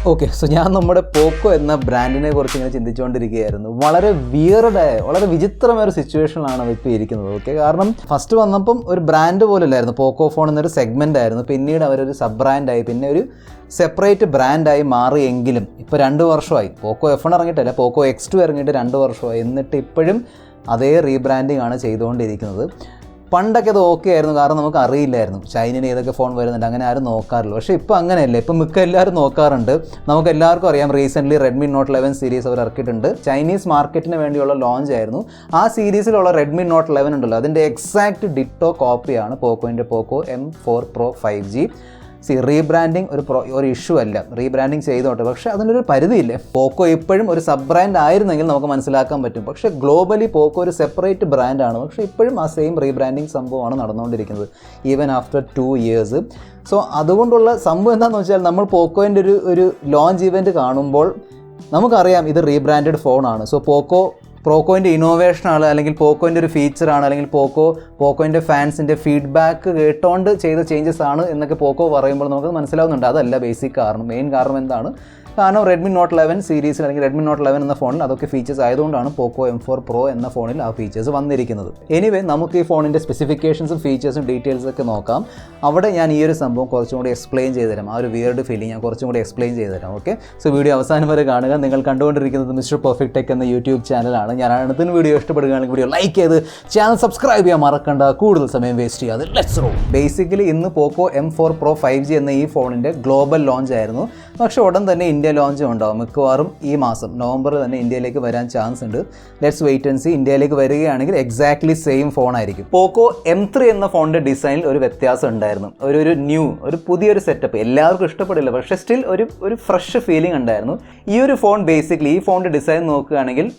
Okay, so ഞാൻ നമ്മുടെ പോക്കോ എന്ന ബ്രാൻഡിനെ കുറിച്ച് ഇങ്ങനെ ചിന്തിച്ചുകൊണ്ടിരിക്കുകയായിരുന്നു. വളരെ വിയർഡായ, വളരെ വിചിത്രമായ ഒരു സിറ്റുവേഷനിലാണ് ഇപ്പോൾ ഇരിക്കുന്നത്. ഓക്കെ, കാരണം ഫസ്റ്റ് വന്നപ്പം ഒരു ബ്രാൻഡ് പോലല്ലായിരുന്നു, പോക്കോ ഫോൺ എന്നൊരു സെഗ്മെൻ്റ് ആയിരുന്നു. പിന്നീട് അവരൊരു സബ് ബ്രാൻഡായി, പിന്നെ ഒരു സെപ്പറേറ്റ് ബ്രാൻഡായി മാറിയെങ്കിലും ഇപ്പോൾ 2 വർഷമായി. പോക്കോ F1 ഇറങ്ങിയിട്ടല്ല, പോക്കോ X2 ഇറങ്ങിയിട്ട് 2 വർഷമായി. എന്നിട്ട് ഇപ്പോഴും അതേ റീബ്രാൻഡിങ് ആണ് ചെയ്തുകൊണ്ടിരിക്കുന്നത്. പണ്ടൊക്കെ അത് ഓക്കെ ആയിരുന്നു, കാരണം നമുക്ക് അറിയില്ലായിരുന്നു ചൈനയിൽ ഏതൊക്കെ ഫോൺ വരുന്നുണ്ട്, അങ്ങനെ ആരും നോക്കാറില്ല. പക്ഷേ ഇപ്പോൾ അങ്ങനെയല്ല, ഇപ്പോൾ മിക്ക എല്ലാവരും നോക്കാറുണ്ട്. നമുക്ക് എല്ലാവർക്കും അറിയാം, റീസെൻ്റ്ലി റെഡ്മി നോട്ട് 11 സീരീസ് അവർ ഇറക്കിയിട്ടുണ്ട്. ചൈനീസ് മാർക്കറ്റിന് വേണ്ടിയുള്ള ലോഞ്ച് ആയിരുന്നു. ആ സീരീസിലുള്ള റെഡ്മി നോട്ട് 11 ഉണ്ടല്ലോ, അതിൻ്റെ എക്സാക്റ്റ് ഡിറ്റോ കോപ്പിയാണ് പോക്കോൻ്റെ പോക്കോ M4 Pro 5G. റീബ്രാൻഡിങ് ഒരു ഇഷ്യൂ അല്ല, റീബ്രാൻഡിങ് ചെയ്തോട്ടെ, പക്ഷേ അതിനൊരു പരിധിയില്ലേ. പോക്കോ ഇപ്പോഴും ഒരു സബ് ബ്രാൻഡ് ആയിരുന്നെങ്കിൽ നമുക്ക് മനസ്സിലാക്കാൻ പറ്റും. പക്ഷേ ഗ്ലോബലി പോക്കോ ഒരു സെപ്പറേറ്റ് ബ്രാൻഡാണ്. പക്ഷേ ഇപ്പോഴും ആ സെയിം റീബ്രാൻഡിങ് സംഭവമാണ് നടന്നുകൊണ്ടിരിക്കുന്നത്, ഈവൻ ആഫ്റ്റർ 2 years. സോ അതുകൊണ്ടുള്ള സംഭവം എന്താണെന്ന് വെച്ചാൽ, നമ്മൾ പോക്കോൻ്റെ ഒരു ലോഞ്ച് ഇവൻറ്റ് കാണുമ്പോൾ നമുക്കറിയാം ഇത് റീബ്രാൻഡഡ് ഫോണാണ്. സോ പോക്കോൻ്റെ ഇന്നോവേഷനാണ്, അല്ലെങ്കിൽ പോക്കോൻ്റെ ഒരു ഫീച്ചറാണ്, അല്ലെങ്കിൽ പോക്കോൻ്റെ ഫാൻസിൻ്റെ ഫീഡ്ബാക്ക് കേട്ടോണ്ട് ചെയ്ത ചേഞ്ചസ് ആണ് എന്നൊക്കെ പോക്കോ പറയുമ്പോൾ നമുക്ക് മനസ്സിലാവുന്നുണ്ട്. അതല്ല ബേസിക് കാരണം. മെയിൻ കാരണം എന്താണ്? കാരണം റെഡ്മി നോട്ട് 11 സീരീസിൽ, അല്ലെങ്കിൽ റെഡ്മി നോട്ട് 11 എന്ന ഫോണിൽ അതൊക്കെ ഫീച്ചേഴ്സ് ആയതുകൊണ്ടാണ് പോക്കോ M4 Pro എന്ന ഫോണിൽ ആ ഫീച്ചേഴ്സ് വന്നിരിക്കുന്നത്. എനിവേ, നമുക്ക് ഈ ഫോണിൻ്റെ സ്പെസിഫിക്കേഷൻസും ഫീച്ചേഴ്സും ഡീറ്റെയിൽസും ഒക്കെ നോക്കാം. അവിടെ ഞാൻ ഈ ഒരു സംഭവം കുറച്ചും കൂടി എക്സ്പ്ലെയിൻ ചെയ്ത് തരാം. ആ ഒരു വിയർഡ് ഫീലിംഗ് ഞാൻ കുറച്ചും കൂടി എക്സ്പ്ലെയിൻ ചെയ്ത് തരാം. ഓക്കെ, സോ വീഡിയോ അവസാനം വരെ കാണുക. നിങ്ങൾ കണ്ടുകൊണ്ടിരിക്കുന്നത് മിസ്റ്റർ പെർഫെക്റ്റ് ടെക് എന്ന യൂട്യൂബ് ചാനലാണ്. ഞാൻ അടുത്ത വീഡിയോ ഇഷ്ടപ്പെടുകയാണെങ്കിൽ വീഡിയോ ലൈക്ക് ചെയ്ത് ചാനൽ സബ്സ്ക്രൈബ് ചെയ്യാൻ മറക്കണ്ട. കൂടുതൽ സമയം വേസ്റ്റ് ചെയ്യാതെ ലെറ്റ്സ് റോ. ബേസിക്കലി ഇന്ന് പോക്കോ M4 Pro 5G എന്ന ഈ ഫോണിൻ്റെ ഗ്ലോബൽ ലോഞ്ച് ആയിരുന്നു. പക്ഷേ ഉടൻ തന്നെ ഇന്ത്യ ലോഞ്ചും ഉണ്ടാവും. മിക്കവാറും ഈ മാസം നവംബറിൽ തന്നെ ഇന്ത്യയിലേക്ക് വരാൻ ചാൻസ് ഉണ്ട്. Let's wait and see. ഇന്ത്യയിലേക്ക് വരികയാണെങ്കിൽ എക്സാക്ട്ലി സെയിം ഫോണായിരിക്കും. പോക്കോ M3 എന്ന ഫോണിൻ്റെ ഡിസൈനിൽ ഒരു വ്യത്യാസം ഉണ്ടായിരുന്നു. ഒരു പുതിയൊരു സെറ്റപ്പ് എല്ലാവർക്കും ഇഷ്ടപ്പെടില്ല, പക്ഷേ സ്റ്റിൽ ഒരു ഫ്രഷ് ഫീലിംഗ് ഉണ്ടായിരുന്നു. ഈ ഒരു ഫോൺ ബേസിക്കലി, ഈ ഫോണിൻ്റെ ഡിസൈൻ നോക്കുകയാണെങ്കിൽ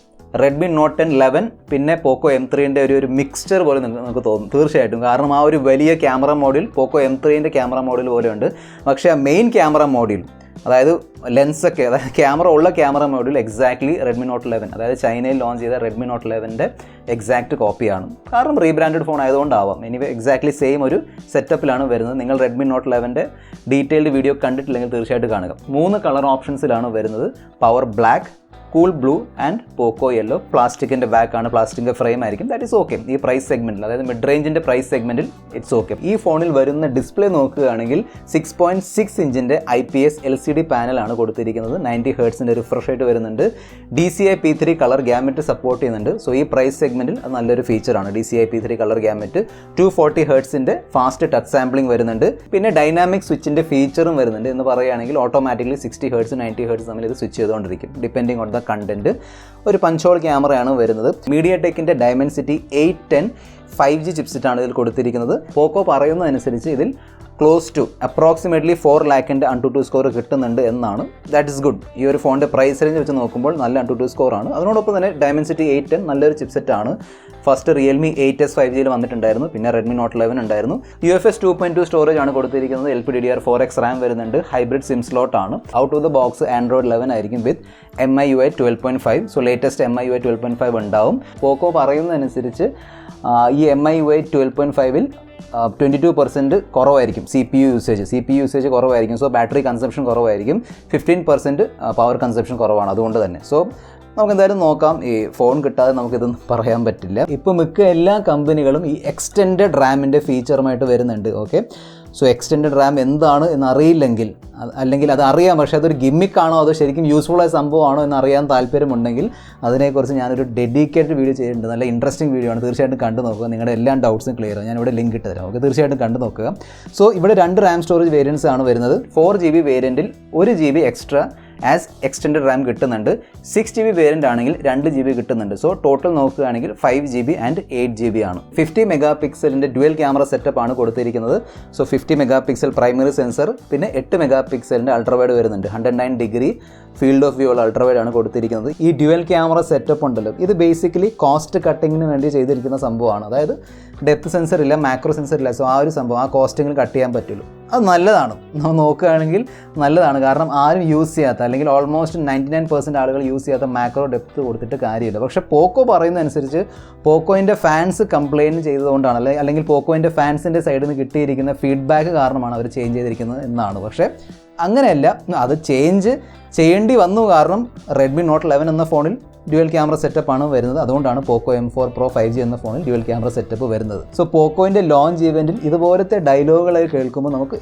റെഡ്മി നോട്ട് 10 11 പിന്നെ പോക്കോ M3ൻ്റെ ഒരു മിക്സ്ചർ പോലെ നമുക്ക് തോന്നും തീർച്ചയായിട്ടും. കാരണം ആ ഒരു വലിയ ക്യാമറ മോഡ്യൂൾ പോക്കോ M3ൻ്റെ ക്യാമറ മോഡ്യൂൾ പോലെയുണ്ട്. പക്ഷേ ആ മെയിൻ ക്യാമറ മോഡ്യൂൾ, അതായത് ലെൻസൊക്കെ, അതായത് camera module exactly Redmi Note 11, അതായത് ചൈനയിൽ ലോഞ്ച് ചെയ്ത റെഡ്മി നോട്ട് 11ൻ്റെ എക്സാക്റ്റ് കോപ്പിയാണ്. കാരണം റീബ്രാൻഡഡ് ഫോൺ ആയതുകൊണ്ടാവാം. എനിവേ എക്സാക്ട്ലി സെയിം ഒരു സെറ്റപ്പിലാണ് വരുന്നത്. നിങ്ങൾ റെഡ്മി നോട്ട് 11ൻ്റെ ഡീറ്റെയിൽഡ് വീഡിയോ കണ്ടിട്ടില്ലെങ്കിൽ തീർച്ചയായിട്ടും കാണുക. 3 കളർ ഓപ്ഷൻസിലാണ് വരുന്നത്. Power black, cool blue and Poco yellow. പ്ലാസ്റ്റിക്കിൻ്റെ ബാക്കാണ്, പ്ലാസ്റ്റിക്കിൻ്റെ ഫ്രെയിം ആയിരിക്കും. That is okay. ഈ പ്രൈസ് സെഗ്മെൻറ്റിൽ, അതായത് മിഡ് റേഞ്ചിൻ്റെ പ്രൈസ് സെഗ്മെൻറ്റിൽ ഇറ്റ്സ് ഓക്കെ. ഈ ഫോണിൽ വരുന്ന ഡിസ്പ്ലേ നോക്കുകയാണെങ്കിൽ 6.6 ഇഞ്ചിൻ്റെ IPS LCD പാനലാണ് കൊടുത്തിരിക്കുന്നത്. 90 ഹെർട്സിൻ്റെ റിഫ്രഷ് റേറ്റ് വരുന്നുണ്ട്. DCI P3 colour gamut support ചെയ്യുന്നുണ്ട്. സോ ഈ പ്രൈസ് സെഗ്മെൻറ്റിൽ അത് നല്ലൊരു ഫീച്ചറാണ്. DCI P3 colour gamut. 240 ഹെർട്സിൻ്റെ ഫാസ്റ്റ് ടച്ച് സാമ്പിളിംഗ് വരുന്നുണ്ട്. പിന്നെ ഡൈനാമിക് സ്വിച്ചിൻ്റെ ഫീച്ചറും വരുന്നുണ്ട്. എന്ന് പറയുകയാണെങ്കിൽ ഓട്ടോമാറ്റിക്കലി 60 ഹെർട്സ് 90 ഹെർട്സ് തമ്മിൽ ഇത് സ്വിച്ച് ചെയ്തുകൊണ്ടിരിക്കും, ഡിപ്പെൻഡിങ് ഓൺ ദ കണ്ടന്റ്. ഒരു പഞ്ച് ഹോൾ ക്യാമറയാണ് വരുന്നത്. മീഡിയടെക്കിൻ്റെ ഡയമൻസിറ്റി 810 5G ചിപ്സെറ്റാണ് ഇതിൽ കൊടുത്തിരിക്കുന്നത്. പോക്കോ പറയുന്നതനുസരിച്ച് ഇതിൽ ക്ലോസ് ടു അപ്രോക്സിമേറ്റ്ലി 4 lakhൻ്റെ AnTuTu സ്കോർ കിട്ടുന്നുണ്ട് എന്നാണ്. That is good. ഈ ഒരു ഫോണിൻ്റെ പ്രൈസ് റേഞ്ച് വെച്ച് നോക്കുമ്പോൾ നല്ല AnTuTu സ്കോറാണ്. അതിനോടൊപ്പം തന്നെ ഡയമൻസിറ്റി 810 നല്ലൊരു ചിപ്സെറ്റാണ്. ഫസ്റ്റ് റിയൽമി 8S 5Gയിൽ വന്നിട്ടുണ്ടായിരുന്നു, പിന്നെ റെഡ്മി നോട്ട് 11 ഉണ്ടായിരുന്നു. UFS 2.2 സ്റ്റോറേജ് ആണ് കൊടുത്തിരിക്കുന്നത്. LPDDR4X റാം വരുന്നുണ്ട്. ഹൈബ്രിഡ് സിം സ്ലോട്ട് ആണ്. Out of the box Android 11 ആയിരിക്കും വിത്ത് MIUI 12.5. സോ ലേറ്റസ്റ്റ് MIUI 12.5 ഉണ്ടാവും. പോക്കോ പറയുന്നതനുസരിച്ച് ഈ MIUI 12.5ൽ 22% കുറവായിരിക്കും CPU യൂസേജ് കുറവായിരിക്കും. സോ ബാറ്ററി കൺസംഷൻ കുറവായിരിക്കും. 15% പവർ കൺസംഷൻ കുറവാണ്. അതുകൊണ്ട് തന്നെ സോ നമുക്ക് എന്തായാലും നോക്കാം. ഈ ഫോൺ കിട്ടാതെ നമുക്കിതൊന്നും പറയാൻ പറ്റില്ല. ഇപ്പോൾ മിക്ക എല്ലാ കമ്പനികളും ഈ എക്സ്റ്റെൻഡഡ് റാമിൻ്റെ ഫീച്ചറുമായിട്ട് വരുന്നുണ്ട്. ഓക്കെ, സോ എക്സ്റ്റെൻഡഡ് റാം എന്താണ് എന്നറിയില്ലെങ്കിൽ, അല്ലെങ്കിൽ അത് അറിയാം പക്ഷേ അതൊരു ഗിമ്മിക്കാണോ അതോ ശരിക്കും യൂസ്ഫുള്ളായ സംഭവമാണോ എന്നറിയാൻ താല്പര്യമുണ്ടെങ്കിൽ അതിനെക്കുറിച്ച് ഞാനൊരു ഡെഡിക്കേറ്റഡ് വീഡിയോ ചെയ്യുന്നുണ്ട്. നല്ല ഇൻട്രസ്റ്റിംഗ് വീഡിയോ ആണ്. തീർച്ചയായിട്ടും കണ്ടു നോക്കുക. നിങ്ങളുടെ എല്ലാ ഡൗട്ട്സും ക്ലിയർ ആണ്. ഞാനിവിടെ ലിങ്ക് ഇട്ട് തരാം. ഓക്കെ, തീർച്ചയായിട്ടും കണ്ടു നോക്കുക. സോ ഇവിടെ 2 റാം സ്റ്റോറേജ് വേരിയൻസ് ആണ് വരുന്നത്. 4GB വേരിയൻറ്റിൽ 1GB extra as extended Ram കിട്ടുന്നുണ്ട്. 6GB വേരിയൻ്റ് ആണെങ്കിൽ 2GB കിട്ടുന്നുണ്ട്. സോ ടോട്ടൽ നോക്കുകയാണെങ്കിൽ 5GB ആൻഡ് 8GB ആണ്. 50 മെഗാ പിക്സലിൻ്റെ ഡ്യുവൽ ക്യാമറ സെറ്റപ്പ് ആണ് കൊടുത്തിരിക്കുന്നത്. So 50 mega pixel primary sensor, പിന്നെ 8 മെഗാ പിക്സലിൻ്റെ അൾട്രാവൈഡ് വരുന്നുണ്ട്. 109 ഡിഗ്രി ഫീൽഡ് ഓഫ് വ്യൂ ഉള്ള അൾട്രാവൈഡ് ആണ് കൊടുത്തിരിക്കുന്നത്. ഈ ഡ്യുവൽ ക്യാമറ സെറ്റപ്പ് ഉണ്ടല്ലോ, ഇത് ബേസിക്കലി കോസ്റ്റ് കട്ടിങ്ങിന് വേണ്ടി ചെയ്തിരിക്കുന്ന സംഭവമാണ്. അതായത് ഡെപ്ത് സെൻസർ ഇല്ല, മാക്രോ സെൻസർ ഇല്ല. സോ ആ ഒരു സംഭവം ആ കോസ്റ്റിങ്ങിൽ കട്ട് ചെയ്യാൻ പറ്റുള്ളൂ. അത് നല്ലതാണ്. നമ്മൾ നോക്കുകയാണെങ്കിൽ നല്ലതാണ്. കാരണം ആരും യൂസ് ചെയ്യാത്ത, അല്ലെങ്കിൽ ഓൾമോസ്റ്റ് 99% ആളുകൾ യൂസ് ചെയ്യാത്ത മാക്രോ ഡെപ്ത് കൊടുത്തിട്ട് കാര്യമില്ല. പക്ഷേ പോക്കോ പറയുന്നതനുസരിച്ച് പോക്കോയിൻ്റെ ഫാൻസ് കംപ്ലയിൻറ്റ് ചെയ്തതുകൊണ്ടാണ്, അല്ലെങ്കിൽ പോക്കോയിൻ്റെ ഫാൻസിൻ്റെ സൈഡിൽ നിന്ന് കിട്ടിയിരിക്കുന്ന ഫീഡ്ബാക്ക് കാരണമാണ് അവർ ചേഞ്ച് ചെയ്തിരിക്കുന്നത് എന്നാണ്. പക്ഷേ അങ്ങനെയല്ല, അത് ചേഞ്ച് ചെയ്യേണ്ടി വന്നു. കാരണം റെഡ്മി നോട്ട് 11 എന്ന ഫോണിൽ ഡ്യുവൽ ക്യാമറ സെറ്റപ്പാണ് വരുന്നത്. അതുകൊണ്ടാണ് പോക്കോ M4 Pro 5G എന്ന ഫോണിൽ ഡ്യുവൽ ക്യാമറ സെറ്റപ്പ് വരുന്നത്. സോ പോക്കോയിൻ്റെ ലോഞ്ച് ഇവൻറ്റിൽ ഇതുപോലത്തെ ഡയലോഗുകളൊക്കെ കേൾക്കുമ്പോൾ നമുക്ക്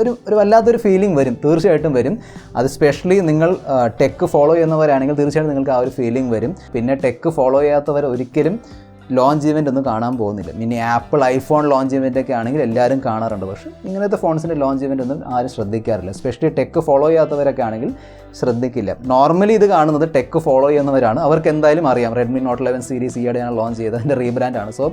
ഒരു വല്ലാത്തൊരു ഫീലിംഗ് വരും, തീർച്ചയായിട്ടും വരും. അത് സ്പെഷ്യലി നിങ്ങൾ ടെക്ക് ഫോളോ ചെയ്യുന്നവരാണെങ്കിൽ തീർച്ചയായിട്ടും നിങ്ങൾക്ക് ആ ഒരു ഫീലിംഗ് വരും. പിന്നെ ടെക്ക് ഫോളോ ചെയ്യാത്തവർ ഒരിക്കലും ലോഞ്ച് ഇവൻ്റ് ഒന്നും കാണാൻ പോകുന്നില്ല. ഇനി ആപ്പിൾ ഐഫോൺ ലോഞ്ച് ഇവൻ്റൊക്കെ ആണെങ്കിൽ എല്ലാവരും കാണാറുണ്ട്. പക്ഷേ ഇങ്ങനത്തെ ഫോൺസിൻ്റെ ലോഞ്ച് ഇവൻ്റ് ഒന്നും ആരും ശ്രദ്ധിക്കാറില്ല. സ്പെഷ്യലി ടെക്ക് ഫോളോ ചെയ്യാത്തവരൊക്കെ ആണെങ്കിൽ ശ്രദ്ധിക്കില്ല. നോർമലി ഇത് കാണുന്നത് ടെക്ക് ഫോളോ ചെയ്യുന്നവരാണ്. അവർക്ക് എന്തായാലും അറിയാം റെഡ്മി നോട്ട് 11 സീരീസ് ഈയിടെയാണ് ലോഞ്ച് ചെയ്തത്, അതിൻ്റെ റീബ്രാൻഡാണ്. സോ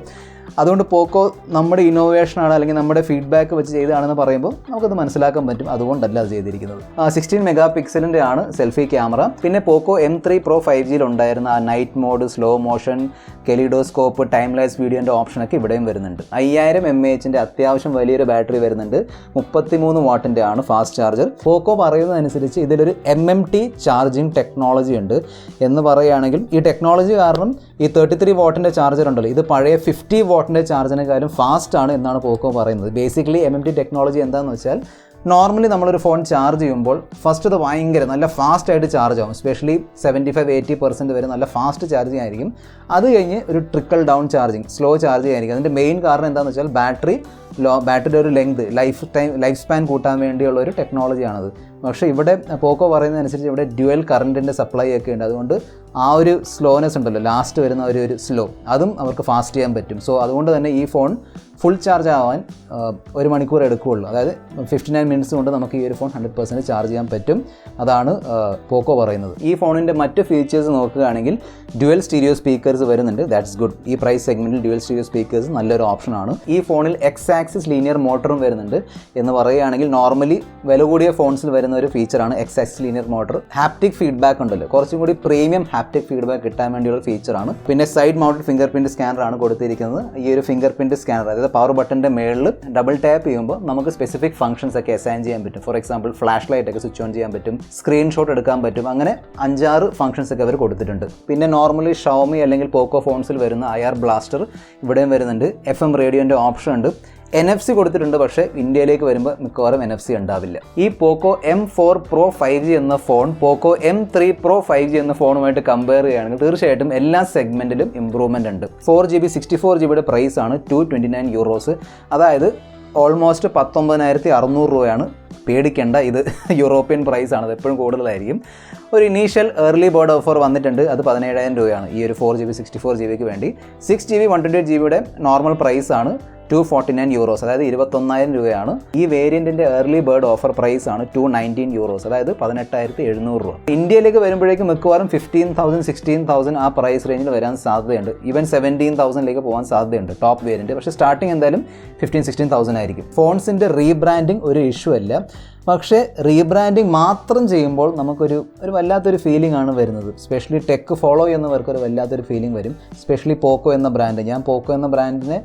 അതുകൊണ്ട് പോക്കോ നമ്മുടെ ഇന്നോവേഷനാണ്, അല്ലെങ്കിൽ നമ്മുടെ ഫീഡ്ബാക്ക് വെച്ച് ചെയ്തതാണെന്ന് പറയുമ്പോൾ നമുക്കത് മനസ്സിലാക്കാൻ പറ്റും. അതുകൊണ്ടല്ല അത് ചെയ്തിരിക്കുന്നത്. 16 മെഗാ പിക്സലിൻ്റെ ആണ് സെൽഫി ക്യാമറ. പിന്നെ പോക്കോ M3 Pro 5G ഉണ്ടായിരുന്ന ആ night mode, slow motion, kaleidoscope, timeless വീഡിയോൻ്റെ ഓപ്ഷനൊക്കെ ഇവിടെയും വരുന്നുണ്ട്. 5000 mAh അത്യാവശ്യം വലിയൊരു ബാറ്ററി വരുന്നുണ്ട്. 33 വാട്ടിൻ്റെ ആണ് ഫാസ്റ്റ് ചാർജർ. പോക്കോ പറയുന്നതനുസരിച്ച് ഇതിലൊരു MMT ചാർജിങ് ടെക്നോളജി ഉണ്ട് എന്ന് പറയുകയാണെങ്കിൽ ഈ ടെക്നോളജി കാരണം ഈ 33 വാട്ടിൻ്റെ ചാർജർ ഉണ്ടല്ലോ, ഇത് പഴയ 50 വാട്ടിൻ്റെ ചാർജിനെക്കാളും ഫാസ്റ്റാണ് എന്നാണ് പോക്കോ പറയുന്നത്. ബേസിക്കലി MMT ടെക്നോളജി എന്താണെന്ന് വെച്ചാൽ, നോർമലി നമ്മളൊരു ഫോൺ ചാർജ് ചെയ്യുമ്പോൾ ഫസ്റ്റ് അത് ഭയങ്കര നല്ല ഫാസ്റ്റായിട്ട് ചാർജ് ആവും. എസ്പെഷ്യലി 75-80% വരെ നല്ല ഫാസ്റ്റ് ചാർജിങ് ആയിരിക്കും. അത് കഴിഞ്ഞ് ഒരു trickle down charging, slow charging ആയിരിക്കും. അതിൻ്റെ മെയിൻ കാരണം എന്താണെന്ന് വെച്ചാൽ ബാറ്ററിയുടെ ഒരു ലെങ്ത്, ലൈഫ് സ്പാൻ കൂട്ടാൻ വേണ്ടിയുള്ള ഒരു ടെക്നോളജിയാണത്. പക്ഷേ ഇവിടെ പോക്കോ പറയുന്നതനുസരിച്ച് ഇവിടെ ഡ്യുവൽ കറണ്ടിൻ്റെ സപ്ലൈ ഒക്കെ ഉണ്ട്. അതുകൊണ്ട് ആ ഒരു സ്ലോനെസ് ഉണ്ടല്ലോ, ലാസ്റ്റ് വരുന്ന ഒരു സ്ലോ, അതും അവർക്ക് ഫാസ്റ്റ് ചെയ്യാൻ പറ്റും. സോ അതുകൊണ്ട് തന്നെ ഈ ഫോൺ ഫുൾ ചാർജ് ആവാൻ 1 മണിക്കൂർ എടുക്കുകയുള്ളൂ. അതായത് 59 മിനിറ്റ്സ് കൊണ്ട് നമുക്ക് ഈ ഒരു ഫോൺ 100% ചാർജ് ചെയ്യാൻ പറ്റും. അതാണ് പോക്കോ പറയുന്നത്. ഈ ഫോണിൻ്റെ മറ്റ് ഫീച്ചേഴ്സ് നോക്കുകയാണെങ്കിൽ ഡ്യുവൽ സ്റ്റീരിയോ സ്പീക്കേഴ്സ് വരുന്നുണ്ട്. That's good. ഈ പ്രൈസ് സെഗ്മെൻറ്റിൽ ഡ്യുവൽ സ്റ്റീരിയോ സ്പീക്കേഴ്സ് നല്ലൊരു ഓപ്ഷനാണ്. ഈ ഫോണിൽ എക്സ് ആക്സിസ് ലീനിയർ മോട്ടറും വരുന്നുണ്ട് എന്ന് പറയുകയാണെങ്കിൽ നോർമലി വില കൂടിയ ഫോൺസിൽ വരുന്ന ഒരു ഫീച്ചറാണ് x axis linear motor. Haptic feedback ഉണ്ടല്ലോ, കുറച്ചും കൂടി പ്രീമിയം ഹാപ്റ്റിക് ഫീഡ്ബാക്ക് കിട്ടാൻ വേണ്ടിയുള്ള ഫീച്ചറാണ്. പിന്നെ സൈഡ് മൗണ്ടഡ് ഫിംഗർ പ്രിൻറ്റ് സ്കാനറാണ് കൊടുത്തിരിക്കുന്നത്. ഈ ഒരു ഫിംഗർ പ്രിൻറ്റ് സ്കാനർ, അതായത് പവർ ബട്ടൻ്റെ മേളിൽ ഡബിൾ ടാപ്പ് ചെയ്യുമ്പോൾ നമുക്ക് സ്പെസിഫിക് ഫംഗ്ഷൻസ് ഒക്കെ അസൈൻ ചെയ്യാൻ പറ്റും. ഫോർ എക്സാമ്പിൾ ഫ്ലാഷ് ലൈറ്റ് ഒക്കെ സ്വിച്ച് ഓൺ ചെയ്യാൻ പറ്റും, സ്ക്രീൻഷോട്ട് എടുക്കാൻ പറ്റും. അങ്ങനെ 5-6 ഫംഗ്ഷൻസ് ഒക്കെ അവർ കൊടുത്തിട്ടുണ്ട്. പിന്നെ നോർമലി ഷവോമി അല്ലെങ്കിൽ പോക്കോ ഫോൺസിൽ വരുന്ന IR ബ്ലാസ്റ്റർ ഇവിടെയും വരുന്നുണ്ട്. FM റേഡിയോൻ്റെ ഓപ്ഷൻ ഉണ്ട്. NFC കൊടുത്തിട്ടുണ്ട്. പക്ഷേ ഇന്ത്യയിലേക്ക് വരുമ്പോൾ മിക്കവാറും NFC ഉണ്ടാവില്ല. ഈ പോക്കോ M4 Pro 5G എന്ന ഫോൺ പോക്കോ M3 Pro 5G എന്ന ഫോണുമായിട്ട് കമ്പയർ ചെയ്യുകയാണെങ്കിൽ തീർച്ചയായിട്ടും എല്ലാ സെഗ്മെൻറ്റിലും ഇമ്പ്രൂവ്മെൻ്റ് ഉണ്ട്. 4GB 64GB പ്രൈസാണ് €229. അതായത് ഓൾമോസ്റ്റ് 19,600 രൂപയാണ്. പേടിക്കേണ്ട, ഇത് യൂറോപ്യൻ പ്രൈസാണ്, അത് എപ്പോഴും കൂടുതലായിരിക്കും. ഒരു ഇനീഷ്യൽ ഏർലി ബേർഡ് ഓഫർ വന്നിട്ടുണ്ട്, അത് 17,000 രൂപയാണ് ഈ ഒരു 4GB 64GBക്ക് വേണ്ടി. 6GB 128GBയുടെ നോർമൽ പ്രൈസാണ് €249, അതായത് 21,000 രൂപയാണ്. ഈ വേരിയൻറ്റിൻ്റെ ഏർലി ബേർഡ് ഓഫർ പ്രൈസാണ് €219, അതായത് 18,700 രൂപ. ഇന്ത്യയിലേക്ക് വരുമ്പോഴേക്കും മിക്കവാറും 15,000 16,000 ആ പ്രൈസ് റേഞ്ചിൽ വരാൻ സാധ്യതയുണ്ട്. ഈവൻ 17,000 പോകാൻ സാധ്യതയുണ്ട് ടോപ്പ് വേരിയൻറ്റ്. പക്ഷേ സ്റ്റാർട്ടിങ് എന്തായാലും 15,000-16,000 ആയിരിക്കും. ഫോൺസിൻ്റെ റീബ്രാൻഡിങ് ഒരു ഇഷ്യൂ അല്ല. പക്ഷേ റീബ്രാൻഡിങ് മാത്രം ചെയ്യുമ്പോൾ നമുക്കൊരു വല്ലാത്തൊരു ഫീലിംഗ് ആണ് വരുന്നത്. സ്പെഷ്യലി ടെക്ക് ഫോളോ ചെയ്യുന്നവർക്ക് ഒരു വല്ലാത്തൊരു ഫീലിംഗ് വരും. സ്പെഷ്യലി പോക്കോ എന്ന ബ്രാൻഡ്, ഞാൻ പോക്കോ എന്ന ബ്രാൻഡിനെ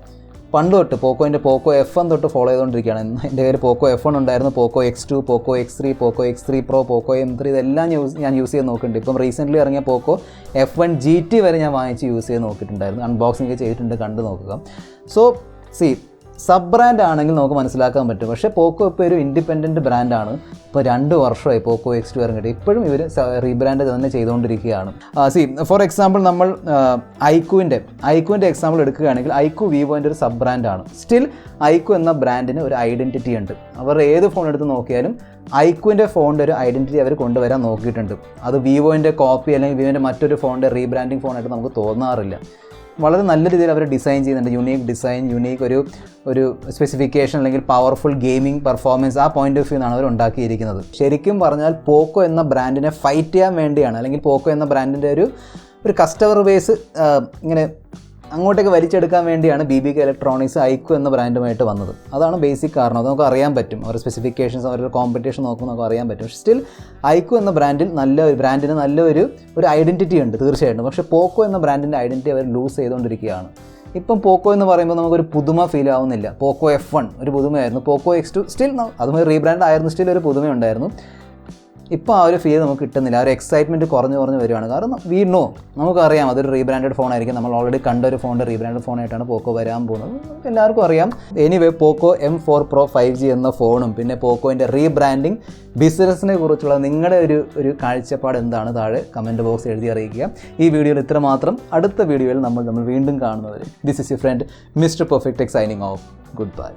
പണ്ട് തൊട്ട് പോക്കോ F1 തൊട്ട് ഫോളോ ചെയ്തുകൊണ്ടിരിക്കുകയാണ്. എൻ്റെ കയ്യിൽ പോക്കോ F1 ഉണ്ടായിരുന്നു, പോക്കോ X2, പോക്കോ X3, പോക്കോ X3 Pro, പോക്കോ M3, ഇതെല്ലാം ഞാൻ യൂസ് ചെയ്ത് നോക്കുന്നുണ്ട്. ഇപ്പം റീസെൻ്റ്ലി ഇറങ്ങിയ പോക്കോ F1 GT വരെ ഞാൻ വാങ്ങിച്ച് യൂസ് ചെയ്ത് നോക്കിയിട്ടുണ്ടായിരുന്നു. അൺബോക്സിംഗ് ചെയ്തിട്ടുണ്ട്, കണ്ടു നോക്കുക. സോ സബ് ബ്രാൻഡ് ആണെങ്കിൽ നമുക്ക് മനസ്സിലാക്കാൻ പറ്റും. പക്ഷേ പോക്കോ ഇപ്പോൾ ഒരു ഇൻഡിപെൻഡൻറ്റ് ബ്രാൻഡാണ്. ഇപ്പോൾ 2 വർഷമായി പോക്കോ X2 ഇറങ്ങിയിട്ട്. ഇപ്പോഴും ഇവർ റീബ്രാൻഡ് തന്നെ ചെയ്തുകൊണ്ടിരിക്കുകയാണ്. ഫോർ എക്സാമ്പിൾ നമ്മൾ ഐക്യുവിൻ്റെ എക്സാമ്പിൾ എടുക്കുകയാണെങ്കിൽ ഐക്യു വിവോൻ്റെ ഒരു സബ് ബ്രാൻഡാണ്. സ്റ്റിൽ ഐക്യു എന്ന ബ്രാൻഡിന് ഒരു ഐഡൻറ്റിറ്റി ഉണ്ട്. അവർ ഏത് ഫോൺ എടുത്ത് നോക്കിയാലും ഐക്യുവിൻ്റെ ഫോണിൻ്റെ ഒരു ഐഡൻറ്റിറ്റി അവർ കൊണ്ടുവരാൻ നോക്കിയിട്ടുണ്ട്. അത് വിവോൻ്റെ കോപ്പി അല്ലെങ്കിൽ വിവോൻ്റെ മറ്റൊരു ഫോണിൻ്റെ റീബ്രാൻഡിങ് ഫോണായിട്ട് നമുക്ക് തോന്നാറില്ല. വളരെ നല്ല രീതിയിൽ അവർ ഡിസൈൻ ചെയ്യുന്നുണ്ട്. യുണീക്ക് ഡിസൈൻ, യുണീക്ക് ഒരു സ്പെസിഫിക്കേഷൻ അല്ലെങ്കിൽ പവർഫുൾ ഗെയിമിംഗ് പെർഫോമൻസ്, ആ പോയിന്റ് ഓഫ് വ്യൂ ആണ് അവർ ഉണ്ടാക്കിയിരിക്കുന്നത്. ശരിക്കും പറഞ്ഞാൽ പോക്കോ എന്ന ബ്രാൻഡിനെ ഫൈറ്റ് ചെയ്യാൻ വേണ്ടിയാണ്, അല്ലെങ്കിൽ പോക്കോ എന്ന ബ്രാൻഡിൻ്റെ ഒരു കസ്റ്റമർ ബേസ് ഇങ്ങനെ അങ്ങോട്ടേക്ക് വലിച്ചെടുക്കാൻ വേണ്ടിയാണ് BBK ഇലക്ട്രോണിക്സ് ഐക്യു എന്ന ബ്രാൻഡുമായിട്ട് വന്നത്. അതാണ് ബേസിക് കാരണം. അത് നമുക്ക് അറിയാൻ പറ്റും. അവരുടെ സ്പെസിഫിക്കേഷൻസ്, അവരുടെ കോമ്പറ്റീഷൻ നോക്കുമ്പോൾ നമുക്ക് അറിയാൻ പറ്റും. സ്റ്റിൽ ഐക്യു എന്ന ബ്രാൻഡിന് നല്ലൊരു ഐഡൻറ്റിറ്റി ഉണ്ട് തീർച്ചയായിട്ടും. പക്ഷേ പോക്കോ എന്ന ബ്രാൻഡിൻ്റെ ഐഡൻറ്റിറ്റി അവർ ലൂസ് ചെയ്തുകൊണ്ടിരിക്കുകയാണ്. ഇപ്പം പോക്കോ എന്ന് പറയുമ്പോൾ നമുക്കൊരു പുതുമ ഫീൽ ആവുന്നില്ല. പോക്കോ F1 ഒരു പുതുമയായിരുന്നു, പോക്കോ X2 സ്റ്റിൽ അതുമായി റീബ്രാൻഡ് ആയിരുന്നു, സ്റ്റിൽ ഒരു പുതുമയുണ്ടായിരുന്നു. ഇപ്പോൾ ആ ഒരു ഫീൽ നമുക്ക് കിട്ടുന്നില്ല, ആ ഒരു എക്സൈറ്റ്മെൻറ്റ് കുറഞ്ഞു വരുവാണ്. കാരണം നമുക്കറിയാം അതൊരു റീബ്രാൻഡഡ് ഫോണായിരിക്കും. നമ്മൾ ഓൾറെഡി കണ്ട ഒരു ഫോണിൻ്റെ റീബ്രാൻഡഡ് ഫോണായിട്ടാണ് പോക്കോ വരാൻ പോകുന്നത്, എല്ലാവർക്കും അറിയാം. എനിവേ പോക്കോ M4 Pro 5G എന്ന ഫോണും പിന്നെ പോക്കോൻ്റെ റീബ്രാൻഡിങ് ബിസിനസ്സിനെ കുറിച്ചുള്ള നിങ്ങളുടെ ഒരു കാഴ്ചപ്പാട് എന്താണ് താഴെ കമൻറ്റ് ബോക്സ് എഴുതി അറിയിക്കുക. ഈ വീഡിയോയിൽ ഇത്ര മാത്രം. അടുത്ത വീഡിയോയിൽ നമ്മൾ വീണ്ടും കാണുന്നവരെ this is your friend mister perfect tech signing off. Good bye.